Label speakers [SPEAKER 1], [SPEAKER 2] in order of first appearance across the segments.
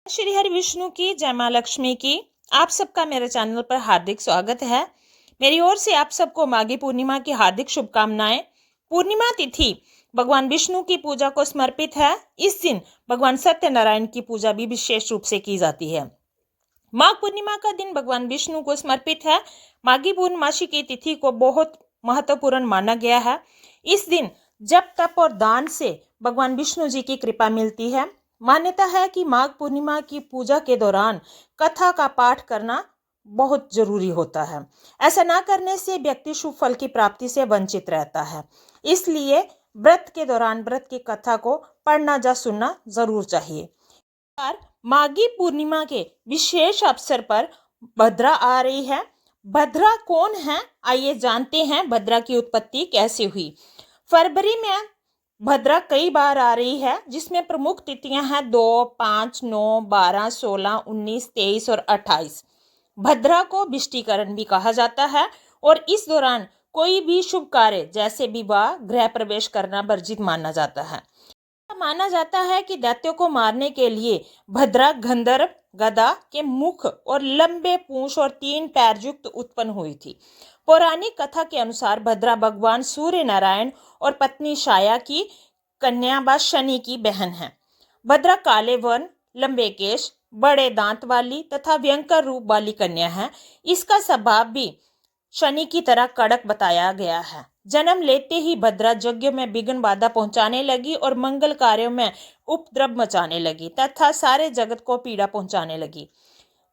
[SPEAKER 1] श्री हरि विष्णु की जय मां लक्ष्मी की। आप सबका मेरे चैनल पर हार्दिक स्वागत है। मेरी ओर से आप सबको माघी पूर्णिमा की हार्दिक शुभकामनाएं। पूर्णिमा तिथि भगवान विष्णु की पूजा को समर्पित है। इस दिन भगवान सत्यनारायण की पूजा भी विशेष रूप से की जाती है। माघ पूर्णिमा का दिन भगवान विष्णु को समर्पित है। माघी पूर्णमासी की तिथि को बहुत महत्वपूर्ण माना गया है। इस दिन जप तप और दान से भगवान विष्णु जी की कृपा मिलती है। मान्यता है कि माघ पूर्णिमा की पूजा के दौरान कथा का पाठ करना बहुत जरूरी होता है। ऐसा ना करने से व्यक्ति शुभ फल की प्राप्ति से वंचित रहता है। इसलिए व्रत के दौरान व्रत की कथा को पढ़ना या सुनना जरूर चाहिए। माघी पूर्णिमा के विशेष अवसर पर भद्रा आ रही है। भद्रा कौन है, आइए जानते हैं भद्रा की उत्पत्ति कैसे हुई। फरवरी में भद्रा कई बार आ रही है, जिसमें प्रमुख तिथियां हैं 2, 5, 9, 12, 16, 19, 23 और 28। भद्रा को विष्टिकरण भी कहा जाता है और इस दौरान कोई भी शुभ कार्य जैसे विवाह, गृह प्रवेश करना वर्जित माना जाता है। माना जाता है कि दैत्यों को मारने के लिए भद्रा गंधर्व गदा के मुख और लंबे पूंछ और 3 पैर युक्त उत्पन्न हुई थी। पौराणिक कथा के अनुसार भद्रा भगवान सूर्य नारायण और पत्नी छाया की कन्या व शनि की बहन है। भद्रा काले वर्ण, लंबे केश, बड़े दांत वाली तथा भयंकर रूप वाली कन्या है। इसका स्वभाव भी शनि की तरह कड़क बताया गया है। जन्म लेते ही भद्रा यज्ञ में विघ्न बाधा पहुंचाने लगी और मंगल कार्यों में उपद्रव मचाने लगी तथा सारे जगत को पीड़ा पहुंचाने लगी।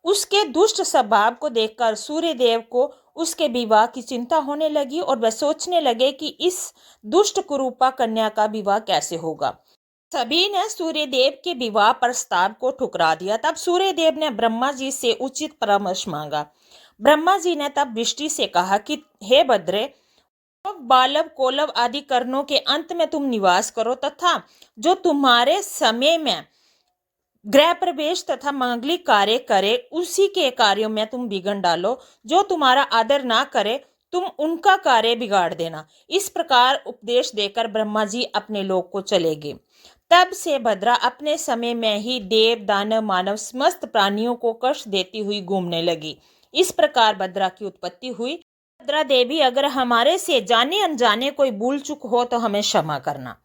[SPEAKER 1] उसके दुष्ट स्वभाव को देखकर सूर्य देव को उसके विवाह की चिंता होने लगी और वह सोचने लगे कि इस दुष्ट कुरूपा कन्या का विवाह कैसे होगा। सभी ने सूर्य देव के विवाह प्रस्ताव को ठुकरा दिया। तब सूर्य देव ने ब्रह्मा जी से उचित परामर्श मांगा। ब्रह्मा जी ने तब विष्टि से कहा कि हे भद्रे, बालव कोलव आदि कर्णों के अंत में तुम निवास करो तथा जो तुम्हारे समय में गृह प्रवेश तथा मांगलिक कार्य करे उसी के कार्यों में तुम विघ्न डालो। जो तुम्हारा आदर ना करे तुम उनका कार्य बिगाड़ देना। इस प्रकार उपदेश देकर ब्रह्मा जी अपने लोक को चले गए। तब से भद्रा अपने समय में ही देव दानव मानव समस्त प्राणियों को कष्ट देती हुई घूमने लगी। इस प्रकार भद्रा की उत्पत्ति हुई। भद्रा देवी, अगर हमारे से जाने अनजाने कोई भूल चूक हो तो हमें क्षमा करना।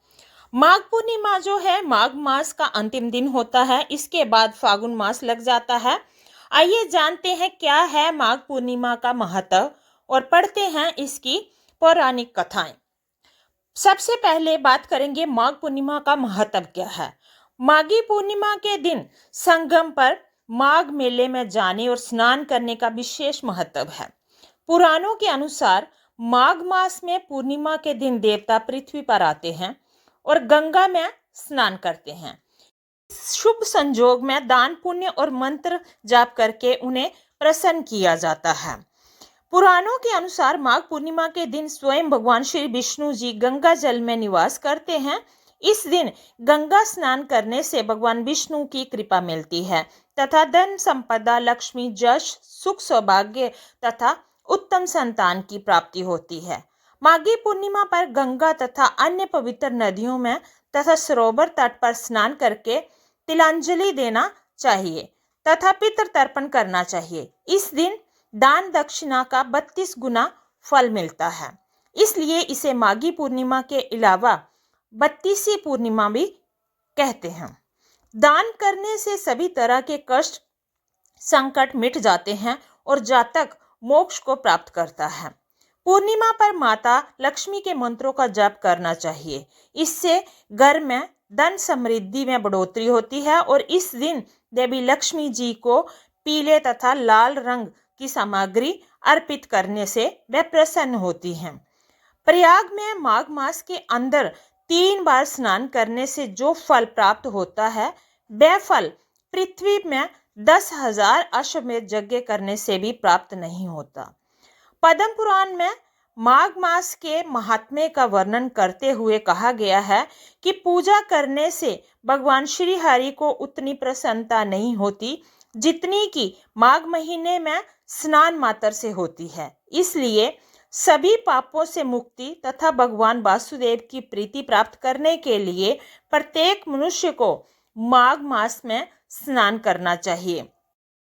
[SPEAKER 1] माघ पूर्णिमा जो है माघ मास का अंतिम दिन होता है। इसके बाद फागुन मास लग जाता है। आइए जानते हैं क्या है माघ पूर्णिमा का महत्व और पढ़ते हैं इसकी पौराणिक कथाएं। सबसे पहले बात करेंगे माघ पूर्णिमा का महत्व क्या है। माघी पूर्णिमा के दिन संगम पर माघ मेले में जाने और स्नान करने का विशेष महत्व है। पुराणों के अनुसार माघ मास में पूर्णिमा के दिन देवता पृथ्वी पर आते हैं और गंगा में स्नान करते हैं। शुभ संजोग में दान पुण्य और मंत्र जाप करके उन्हें प्रसन्न किया जाता है। पुराणों के अनुसार माघ पूर्णिमा के दिन स्वयं भगवान श्री विष्णु जी गंगा जल में निवास करते हैं। इस दिन गंगा स्नान करने से भगवान विष्णु की कृपा मिलती है तथा धन संपदा, लक्ष्मी, यश, सुख, सौभाग्य तथा उत्तम संतान की प्राप्ति होती है। माघी पूर्णिमा पर गंगा तथा अन्य पवित्र नदियों में तथा सरोवर तट पर स्नान करके तिलांजलि देना चाहिए तथा पितृ तर्पण करना चाहिए। इस दिन दान दक्षिणा का 32 गुना फल मिलता है। इसलिए इसे माघी पूर्णिमा के अलावा 32वीं पूर्णिमा भी कहते हैं। दान करने से सभी तरह के कष्ट संकट मिट जाते हैं और जातक मोक्ष को प्राप्त करता है। पूर्णिमा पर माता लक्ष्मी के मंत्रों का जप करना चाहिए। इससे घर में धन समृद्धि में बढ़ोतरी होती है और इस दिन देवी लक्ष्मी जी को पीले तथा लाल रंग की सामग्री अर्पित करने से वे प्रसन्न होती हैं। प्रयाग में माघ मास के अंदर 3 बार स्नान करने से जो फल प्राप्त होता है वह फल पृथ्वी में 10,000 अश्वमेध यज्ञ करने से भी प्राप्त नहीं होता। पद्म पुराण में माघ मास के महात्म्य का वर्णन करते हुए कहा गया है कि पूजा करने से भगवान श्री हरि को उतनी प्रसन्नता नहीं होती जितनी कि माघ महीने में स्नान मात्र से होती है। इसलिए सभी पापों से मुक्ति तथा भगवान वासुदेव की प्रीति प्राप्त करने के लिए प्रत्येक मनुष्य को माघ मास में स्नान करना चाहिए।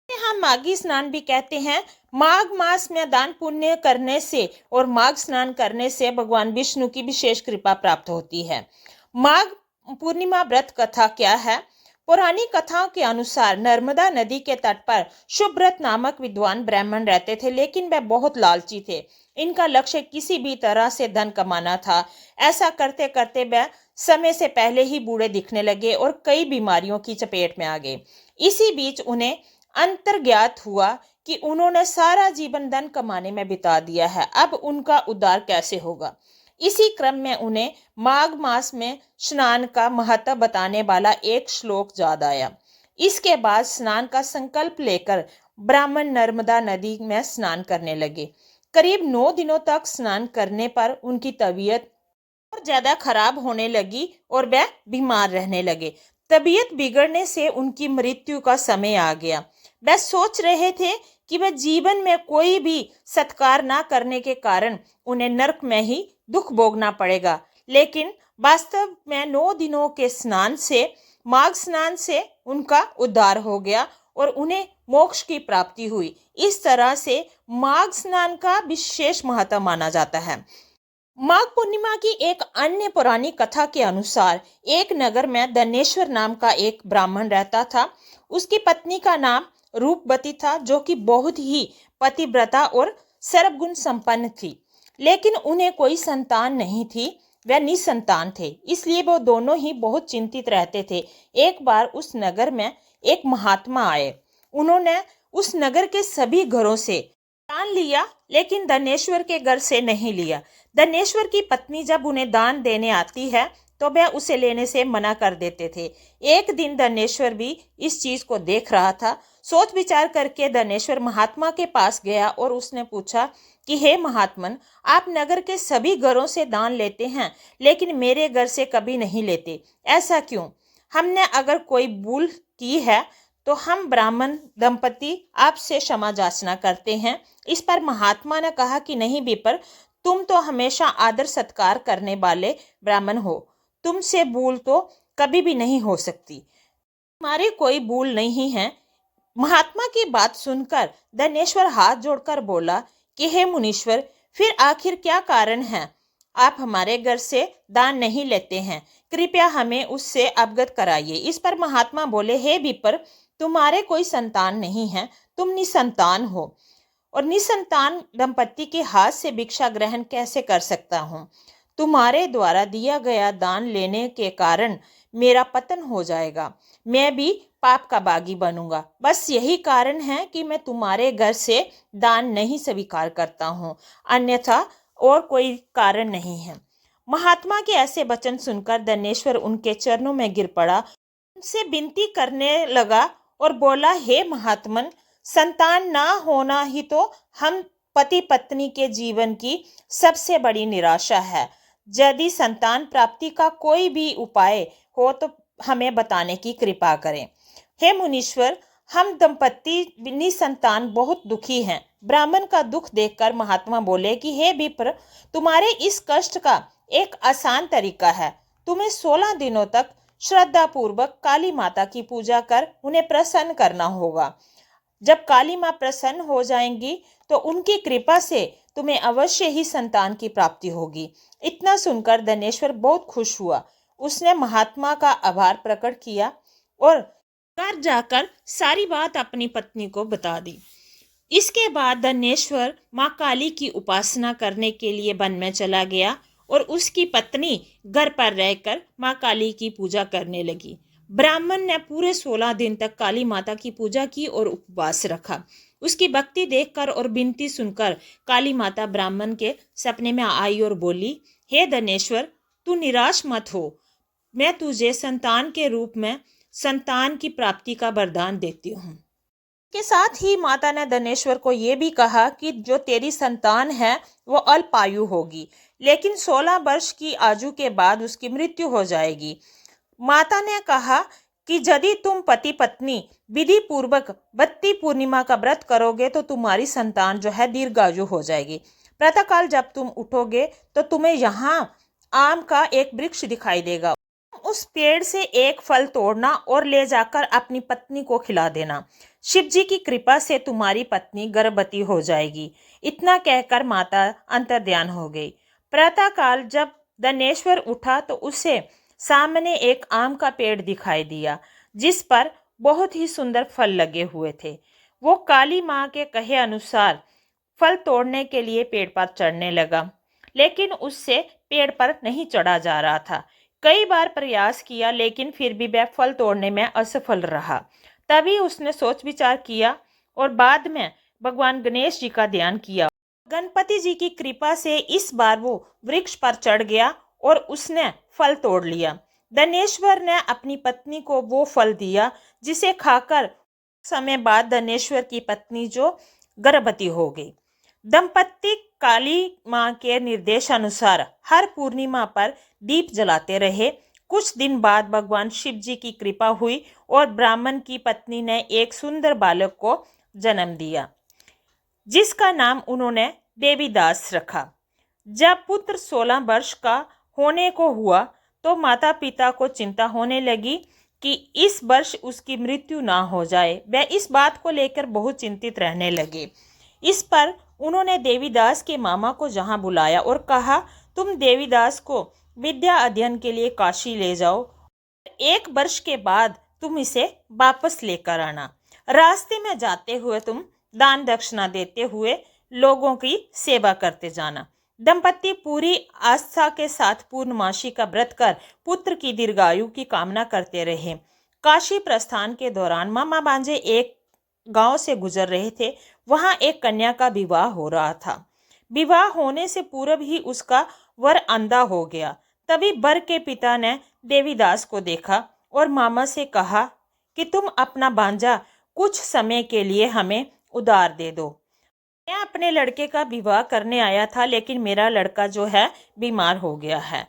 [SPEAKER 1] हम माघी स्नान भी कहते हैं। माघ मास में दान पुण्य करने से और माघ स्नान करने से भगवान विष्णु की विशेष कृपा प्राप्त होती है। माघ पूर्णिमा व्रत कथा क्या है? पौराणिक कथाओं के अनुसार नर्मदा नदी के तट पर शुभव्रत नामक विद्वान ब्राह्मण रहते थे, लेकिन वे बहुत लालची थे। इनका लक्ष्य किसी भी तरह से धन कमाना था। ऐसा करते करते वे समय से पहले ही बूढ़े दिखने लगे और कई बीमारियों की चपेट में आ गए। इसी बीच उन्हें अंतर्ज्ञात हुआ कि उन्होंने सारा जीवन धन कमाने में बिता दिया है, अब उनका उद्धार कैसे होगा। इसी क्रम में उन्हें माघ मास में स्नान का महत्व बताने वाला एक श्लोक याद आया। इसके बाद स्नान का संकल्प लेकर ब्राह्मण नर्मदा नदी में स्नान करने लगे। करीब 9 दिनों तक स्नान करने पर उनकी तबीयत और ज्यादा खराब होने लगी और वह बीमार रहने लगे। तबीयत बिगड़ने से उनकी मृत्यु का समय आ गया। वह सोच रहे थे कि वह जीवन में कोई भी सत्कार ना करने के कारण उन्हें नरक में ही दुख भोगना पड़ेगा, लेकिन वास्तव में 9 दिनों के स्नान से, माघ स्नान से उनका उद्धार हो गया और उन्हें मोक्ष की प्राप्ति हुई। इस तरह से माघ स्नान का विशेष महत्व माना जाता है। माघ पूर्णिमा की एक अन्य पौराणिक कथा के अनुसार एक नगर में धनेश्वर नाम का एक ब्राह्मण रहता था। उसकी पत्नी का नाम रूपवती था, जो कि बहुत ही पतिव्रता और सर्वगुण संपन्न थी, लेकिन उन्हें कोई संतान नहीं थी। वह निसंतान थे, इसलिए वो दोनों ही बहुत चिंतित रहते थे। एक बार उस नगर में एक महात्मा आए। उन्होंने उस नगर के सभी घरों से दान लिया, लेकिन धनेश्वर के घर से नहीं लिया। धनेश्वर की पत्नी जब उन्हें दान देने आती है तो वह उसे लेने से मना कर देते थे। एक दिन धनेश्वर भी इस चीज को देख रहा था। सोच विचार करके धनेश्वर महात्मा के पास गया और उसने पूछा कि हे महात्मन, आप नगर के सभी घरों से दान लेते हैं, लेकिन मेरे घर से कभी नहीं लेते, ऐसा क्यों? हमने अगर कोई भूल की है तो हम ब्राह्मण दंपति आपसे क्षमा याचना करते हैं। इस पर महात्मा ने कहा कि नहीं विप्र, तुम तो हमेशा आदर सत्कार करने वाले ब्राह्मण हो, तुमसे भूल तो कभी भी नहीं हो सकती, तुम्हारी कोई भूल नहीं है। महात्मा की बात सुनकर धनेश्वर हाथ जोड़कर बोला कि हे मुनीश्वर, फिर आखिर क्या कारण है आप हमारे घर से दान नहीं लेते हैं? कृपया हमें उससे अवगत कराइए। इस पर महात्मा बोले, हे विप्र, तुम्हारे कोई संतान नहीं है, तुम निसंतान हो और निसंतान दंपति के हाथ से भिक्षा ग्रहण कैसे कर सकता हूँ? तुम्हारे द्वारा दिया गया दान लेने के कारण मेरा पतन हो जाएगा, मैं भी पाप का बागी बनूंगा। बस यही कारण है कि मैं तुम्हारे घर से दान नहीं स्वीकार करता हूँ, अन्यथा और कोई कारण नहीं है। महात्मा के ऐसे वचन सुनकर धनेश्वर उनके चरणों में गिर पड़ा, उनसे विनती करने लगा और बोला, हे महात्मन, संतान ना होना ही तो हम पति पत्नी के जीवन की सबसे बड़ी निराशा है। यदि संतान प्राप्ति का कोई भी उपाय हो तो हमें बताने की कृपा करें। हे मुनीश्वर, हम दंपति निसंतान बहुत दुखी हैं। ब्राह्मण का दुख देखकर महात्मा बोले कि हे विप्र, तुम्हारे इस कष्ट का एक आसान तरीका है। तुम्हें 16 दिनों तक श्रद्धा पूर्वक काली माता की पूजा कर उन्हें प्रसन्न करना होगा। जब काली माँ प्रसन्न हो जाएंगी तो उनकी कृपा से तुम्हें अवश्य ही संतान की प्राप्ति होगी। इतना सुनकर धनेश्वर बहुत खुश हुआ। उसने महात्मा का आभार प्रकट किया और घर जाकर सारी बात अपनी पत्नी को बता दी। इसके बाद धनेश्वर माँ काली की उपासना करने के लिए वन में चला गया और उसकी पत्नी घर पर रहकर माँ काली की पूजा करने लगी। ब्राह्मण ने पूरे 16 दिन तक काली माता की पूजा की और उपवास रखा। उसकी भक्ति देखकर और विनती सुनकर काली माता ब्राह्मण के सपने में आई और बोली, हे धनेश्वर, तू निराश मत हो, मैं तुझे संतान के रूप में संतान की प्राप्ति का वरदान देती हूँ। के साथ ही माता ने धनेश्वर को यह भी कहा कि जो तेरी संतान है वो अल्पायु होगी, लेकिन 16 वर्ष की आयु के बाद उसकी मृत्यु हो जाएगी। माता ने कहा कि यदि तुम पति पत्नी विधि पूर्वक बत्ती पूर्णिमा का व्रत करोगे तो तुम्हारी संतान जो है दीर्घायु हो जाएगी। प्रातःकाल जब तुम उठोगे तो तुम्हें यहाँ आम का एक वृक्ष दिखाई देगा, उस पेड़ से एक फल तोड़ना और ले जाकर अपनी पत्नी को खिला देना। शिव जी की कृपा से तुम्हारी पत्नी गर्भवती हो जाएगी। इतना कहकर माता अंतर्ध्यान हो गई। प्रातःकाल जब धनेश्वर उठा तो उसे सामने एक आम का पेड़ दिखाई दिया, जिस पर बहुत ही सुंदर फल लगे हुए थे। वो काली माँ के कहे अनुसार फल तोड़ने के लिए पेड़ पर चढ़ने लगा, लेकिन उससे पेड़ पर नहीं चढ़ा जा रहा था। कई बार प्रयास किया, लेकिन फिर भी वह फल तोड़ने में असफल रहा। तभी उसने सोच विचार किया और बाद में भगवान गणेश जी का ध्यान किया। गणपति जी की कृपा से इस बार वो वृक्ष पर चढ़ गया और उसने फल तोड़ लिया। धनेश्वर ने अपनी पत्नी को वो फल दिया, जिसे खाकर समय बाद धनेश्वर की पत्नी जो गर्भवती हो गई। दंपति काली माँ के निर्देशानुसार हर पूर्णिमा पर दीप जलाते रहे। कुछ दिन बाद भगवान शिव जी की कृपा हुई और ब्राह्मण की पत्नी ने एक सुंदर बालक को जन्म दिया, जिसका नाम उन्होंने देवीदास रखा। जब पुत्र 16 वर्ष का होने को हुआ तो माता पिता को चिंता होने लगी कि इस वर्ष उसकी मृत्यु ना हो जाए। वे इस बात को लेकर बहुत चिंतित रहने लगे। इस पर उन्होंने देवीदास के मामा को जहां बुलाया और कहा, तुम देवीदास को विद्या अध्ययन के लिए काशी ले जाओ। 1 वर्ष के बाद तुम इसे वापस लेकर आना। रास्ते में जाते हुए तुम दान दक्षिणा देते हुए लोगों की सेवा करते जाना। दंपति पूरी आस्था के साथ पूर्णमासी का व्रत कर पुत्र की दीर्घायु की कामना करते रहे। काशी प्रस्थान के दौरान मामा भांजे एक गांव से गुजर रहे थे। वहां एक कन्या का विवाह हो रहा था। विवाह होने से पूर्व ही उसका वर अंधा हो गया। तभी वर के पिता ने देवीदास को देखा और मामा से कहा कि तुम अपना भांजा कुछ समय के लिए हमें उधार दे दो। मैं अपने लड़के का विवाह करने आया था, लेकिन मेरा लड़का जो है बीमार हो गया है।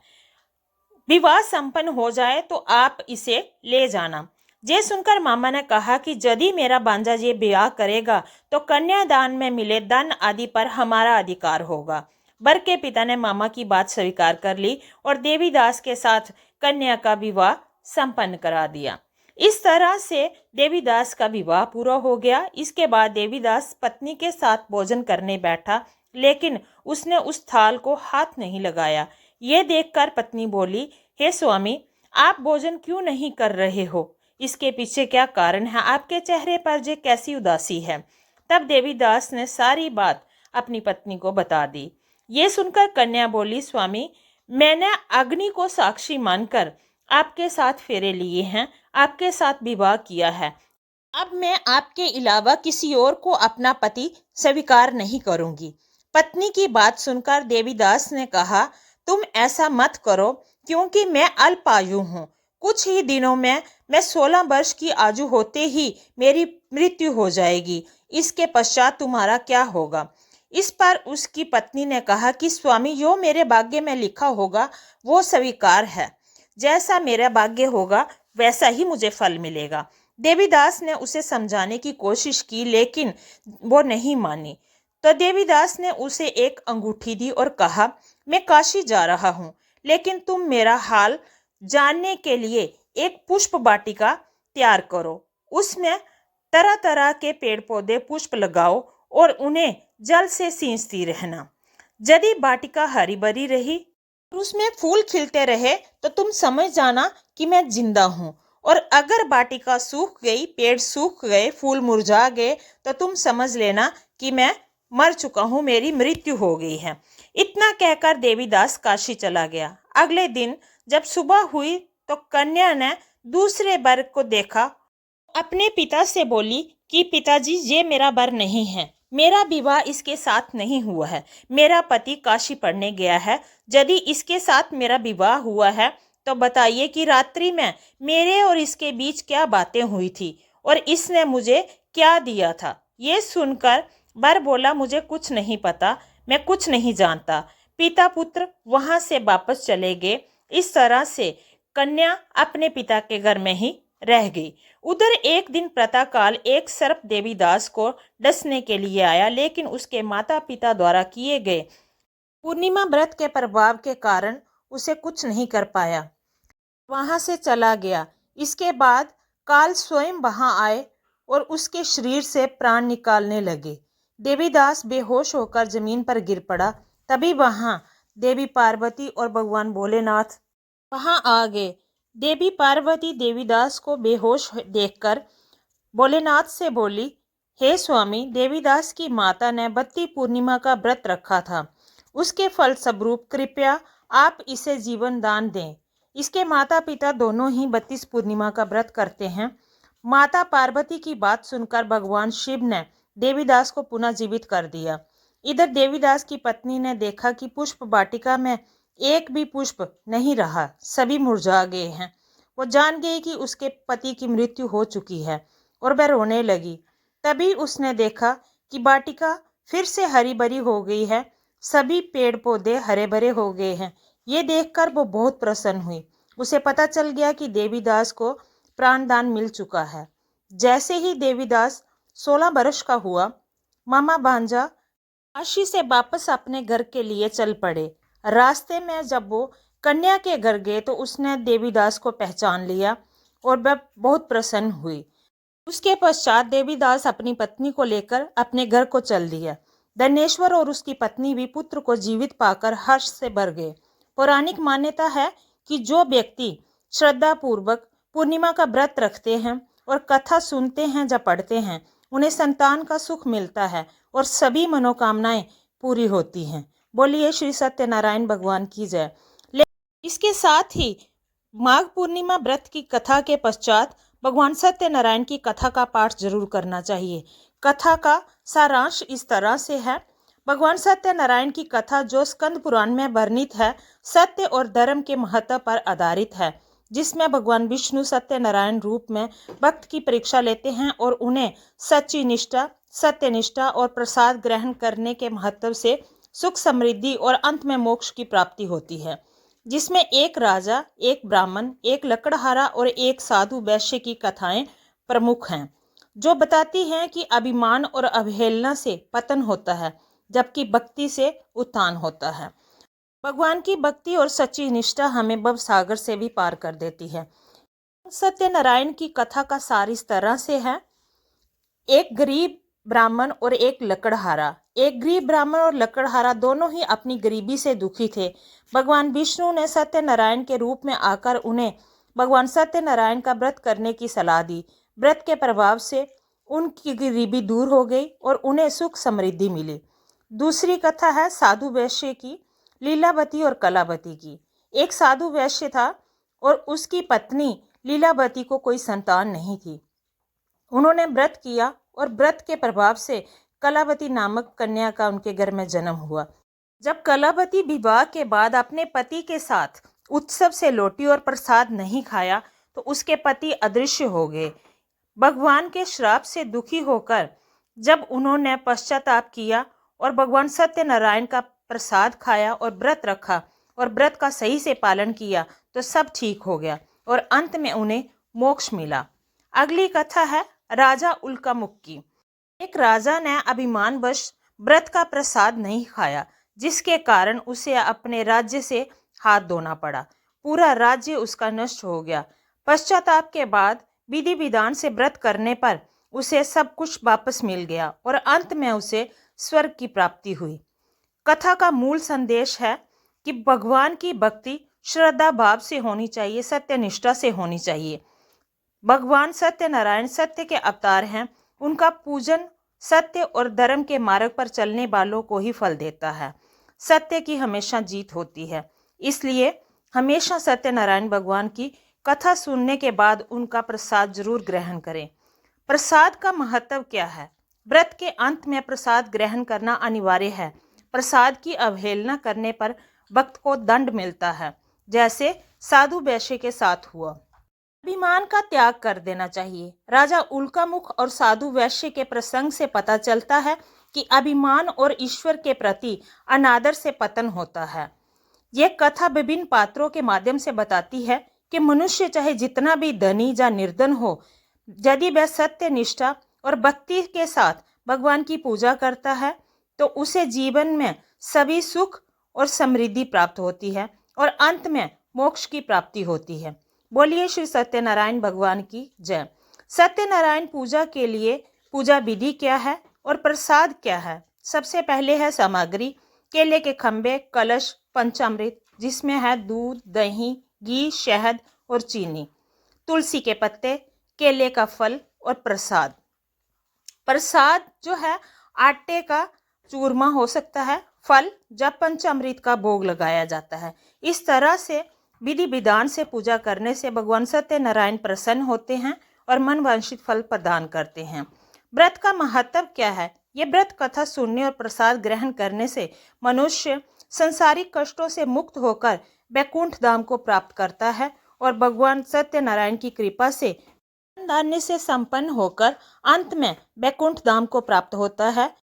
[SPEAKER 1] विवाह संपन्न हो जाए तो आप इसे ले जाना। ये सुनकर मामा ने कहा कि यदि मेरा भांजा ये ब्याह करेगा तो कन्यादान में मिले धन आदि पर हमारा अधिकार होगा। वर के पिता ने मामा की बात स्वीकार कर ली और देवीदास के साथ कन्या का विवाह संपन्न करा दिया। इस तरह से देवीदास का विवाह पूरा हो गया। इसके बाद देवीदास पत्नी के साथ भोजन करने बैठा, लेकिन उसने उस थाल को हाथ नहीं लगाया। ये देखकर पत्नी बोली, हे स्वामी, आप भोजन क्यों नहीं कर रहे हो? इसके पीछे क्या कारण है? आपके चेहरे पर ये कैसी उदासी है? तब देवीदास ने सारी बात अपनी पत्नी को बता दी। ये सुनकर कन्या बोली, स्वामी, मैंने अग्नि को साक्षी मानकर आपके साथ फेरे लिए हैं, आपके साथ विवाह किया है। अब मैं आपके अलावा किसी और को अपना पति स्वीकार नहीं करूंगी। पत्नी की बात सुनकर देवीदास ने कहा, तुम ऐसा मत करो, क्योंकि मैं अल्पायु हूँ। कुछ ही दिनों में मैं 16 वर्ष की आयु होते ही मेरी मृत्यु हो जाएगी। इसके पश्चात तुम्हारा क्या होगा? इस पर उसकी पत्नी ने कहा कि स्वामी, जो मेरे भाग्य में लिखा होगा वो स्वीकार है। जैसा मेरा भाग्य होगा वैसा ही मुझे फल मिलेगा। देवीदास ने उसे समझाने की कोशिश की, लेकिन वो नहीं मानी। तो देवीदास ने उसे एक अंगूठी दी और कहा, मैं काशी जा रहा हूँ, लेकिन तुम मेरा हाल जानने के लिए एक पुष्प वाटिका तैयार करो। उसमें तरह तरह के पेड़ पौधे पुष्प लगाओ और उन्हें जल से सींचती रहना। यदि वाटिका हरी भरी रही और उसमें फूल खिलते रहे तो तुम समझ जाना कि मैं जिंदा हूँ, और अगर वाटिका सूख गई, पेड़ सूख गए, फूल मुरझा गए, तो तुम समझ लेना कि मैं मर चुका हूँ, मेरी मृत्यु हो गई है। इतना कहकर देवीदास काशी चला गया। अगले दिन जब सुबह हुई तो कन्या ने दूसरे वर को देखा। अपने पिता से बोली कि पिताजी, ये मेरा वर नहीं है, मेरा विवाह इसके साथ नहीं हुआ है। मेरा पति काशी पढ़ने गया है। यदि इसके साथ मेरा विवाह हुआ है तो बताइए कि रात्रि में मेरे और इसके बीच क्या बातें हुई थी और इसने मुझे क्या दिया था। ये सुनकर वर बोला, मुझे कुछ नहीं पता, मैं कुछ नहीं जानता। पिता पुत्र वहां से वापस चले गए। इस तरह से कन्या अपने पिता के घर में ही रह गई। उधर एक दिन प्रातःकाल एक सर्प देवीदास को डसने के लिए आया, लेकिन उसके माता पिता द्वारा किए गए पूर्णिमा व्रत के प्रभाव के कारण उसे कुछ नहीं कर पाया। वहां से चला गया। इसके बाद काल स्वयं वहां आए और उसके शरीर से प्राण निकालने लगे। देवीदास बेहोश होकर जमीन पर गिर पड़ा। तभी वहां देवी पार्वती और भगवान भोलेनाथ वहां आ गए। देवी पार्वती देवीदास को बेहोश देखकर भोलेनाथ से बोली, हे स्वामी, देवीदास की माता ने बत्ती पूर्णिमा का व्रत रखा था। उसके फलस्वरूप कृपया आप इसे जीवन दान दें। इसके माता पिता दोनों ही 32 पूर्णिमा का व्रत करते हैं। माता पार्वती की बात सुनकर भगवान शिव ने देवीदास को पुनः जीवित कर दिया। इधर देवीदास की पत्नी ने देखा कि पुष्प वाटिका में एक भी पुष्प नहीं रहा, सभी मुरझा गए हैं। वो जान गई कि उसके पति की मृत्यु हो चुकी है और वह रोने लगी। तभी उसने देखा कि वाटिका फिर से हरी भरी हो गई है, सभी पेड़ पौधे हरे भरे हो गए हैं। ये देखकर वो बहुत प्रसन्न हुई। उसे पता चल गया कि देवीदास को प्राणदान मिल चुका है। जैसे ही देवीदास 16 वर्ष का हुआ, मामा भांजा काशी से वापस अपने घर के लिए चल पड़े। रास्ते में जब वो कन्या के घर गए तो उसने देवीदास को पहचान लिया और वह बहुत प्रसन्न हुई। उसके पश्चात देवीदास अपनी पत्नी को लेकर अपने घर को चल दिया। धनेश्वर और उसकी पत्नी भी पुत्र को जीवित पाकर हर्ष से भर गए। पौराणिक मान्यता है कि जो व्यक्ति श्रद्धा पूर्वक पूर्णिमा का व्रत रखते हैं और कथा सुनते हैं या पढ़ते हैं, उन्हें संतान का सुख मिलता है और सभी मनोकामनाएं पूरी होती हैं। बोलिए श्री सत्यनारायण भगवान की जय। इसके साथ ही माघ पूर्णिमा व्रत की कथा के पश्चात भगवान सत्यनारायण की कथा का पाठ जरूर करना चाहिए। कथा का सारांश इस तरह से है। भगवान सत्यनारायण की कथा जो स्कंद पुराण में वर्णित है, सत्य और धर्म के महत्व पर आधारित है, जिसमें भगवान विष्णु सत्यनारायण रूप में भक्त की परीक्षा लेते हैं और उन्हें सच्ची निष्ठा, सत्यनिष्ठा और प्रसाद ग्रहण करने के महत्व से सुख, समृद्धि और अंत में मोक्ष की प्राप्ति होती है। जिसमें एक राजा, एक ब्राह्मण, एक लकड़हारा और एक साधु वैश्य की कथाएं प्रमुख हैं, जो बताती हैं कि अभिमान और अवहेलना से पतन होता है, जबकि भक्ति से उत्थान होता है। भगवान की भक्ति और सच्ची निष्ठा हमें भव सागर से भी पार कर देती है। सत्यनारायण की कथा का सार इस तरह से है। एक गरीब ब्राह्मण और एक लकड़हारा। एक गरीब ब्राह्मण और लकड़हारा दोनों ही अपनी गरीबी से दुखी थे। भगवान विष्णु ने सत्यनारायण के रूप में आकर उन्हें भगवान सत्यनारायण का व्रत करने की सलाह दी। व्रत के प्रभाव से उनकी गरीबी दूर हो गई और उन्हें सुख समृद्धि मिली। दूसरी कथा है साधु वैश्य की, लीलावती और कलावती की। एक साधु वैश्य था और उसकी पत्नी लीलावती को कोई संतान नहीं थी। उन्होंने व्रत किया और व्रत के प्रभाव से कलावती नामक कन्या का उनके घर में जन्म हुआ। जब कलावती विवाह के बाद अपने पति के साथ उत्सव से लौटी और प्रसाद नहीं खाया तो उसके पति अदृश्य हो गए। भगवान के श्राप से दुखी होकर जब उन्होंने पश्चाताप किया और भगवान सत्यनारायण का प्रसाद खाया और व्रत रखा और व्रत का सही से पालन किया तो सब ठीक हो गया और अंत में उन्हें मोक्ष मिला। अगली कथा है राजा उल्कामुख की। एक राजा ने अभिमानवश व्रत का प्रसाद नहीं खाया, जिसके कारण उसे अपने राज्य से हाथ धोना पड़ा। पूरा राज्य उसका नष्ट हो गया। पश्चाताप के बाद विधि विधान से व्रत करने पर उसे सब कुछ वापस मिल गया और अंत में उसे स्वर्ग की प्राप्ति हुई। कथा का मूल संदेश है कि भगवान की भक्ति श्रद्धा भाव से होनी चाहिए, सत्यनिष्ठा से होनी चाहिए। भगवान सत्यनारायण सत्य के अवतार हैं। उनका पूजन सत्य और धर्म के मार्ग पर चलने वालों को ही फल देता है। सत्य की हमेशा जीत होती है। इसलिए हमेशा सत्यनारायण भगवान की कथा सुनने के बाद उनका प्रसाद जरूर ग्रहण करें। प्रसाद का महत्व क्या है? व्रत के अंत में प्रसाद ग्रहण करना अनिवार्य है। प्रसाद की अवहेलना करने पर भक्त को दंड मिलता है, जैसे साधु वैश्य के साथ हुआ। अभिमान का त्याग कर देना चाहिए। राजा उल्कामुख और साधु वैश्य के प्रसंग से पता चलता है कि अभिमान और ईश्वर के प्रति अनादर से पतन होता है। यह कथा विभिन्न पात्रों के माध्यम से बताती है कि मनुष्य चाहे जितना भी धनी या निर्धन हो, यदि वह सत्य, निष्ठा और भक्ति के साथ भगवान की पूजा करता है तो उसे जीवन में सभी सुख और समृद्धि प्राप्त होती है और अंत में मोक्ष की प्राप्ति होती है। बोलिए श्री सत्यनारायण भगवान की जय। सत्यनारायण पूजा के लिए पूजा विधि क्या है और प्रसाद क्या है। सबसे पहले है सामग्री। केले के खंबे, कलश, पंचामृत जिसमें है दूध, दही, घी, शहद और चीनी, तुलसी के पत्ते, केले का फल और प्रसाद। प्रसाद जो है आटे का चूरमा हो सकता है, फल जब पंचामृत का भोग लगाया जाता है। इस तरह से विधि विधान से पूजा करने से भगवान सत्यनारायण प्रसन्न होते हैं और मन वांछित फल प्रदान करते हैं। व्रत का महत्व क्या है। ये व्रत कथा सुनने और प्रसाद ग्रहण करने से मनुष्य संसारिक कष्टों से मुक्त होकर वैकुंठ धाम को प्राप्त करता है और भगवान सत्यनारायण की कृपा से धन्य से संपन्न होकर अंत में वैकुंठ धाम को प्राप्त होता है।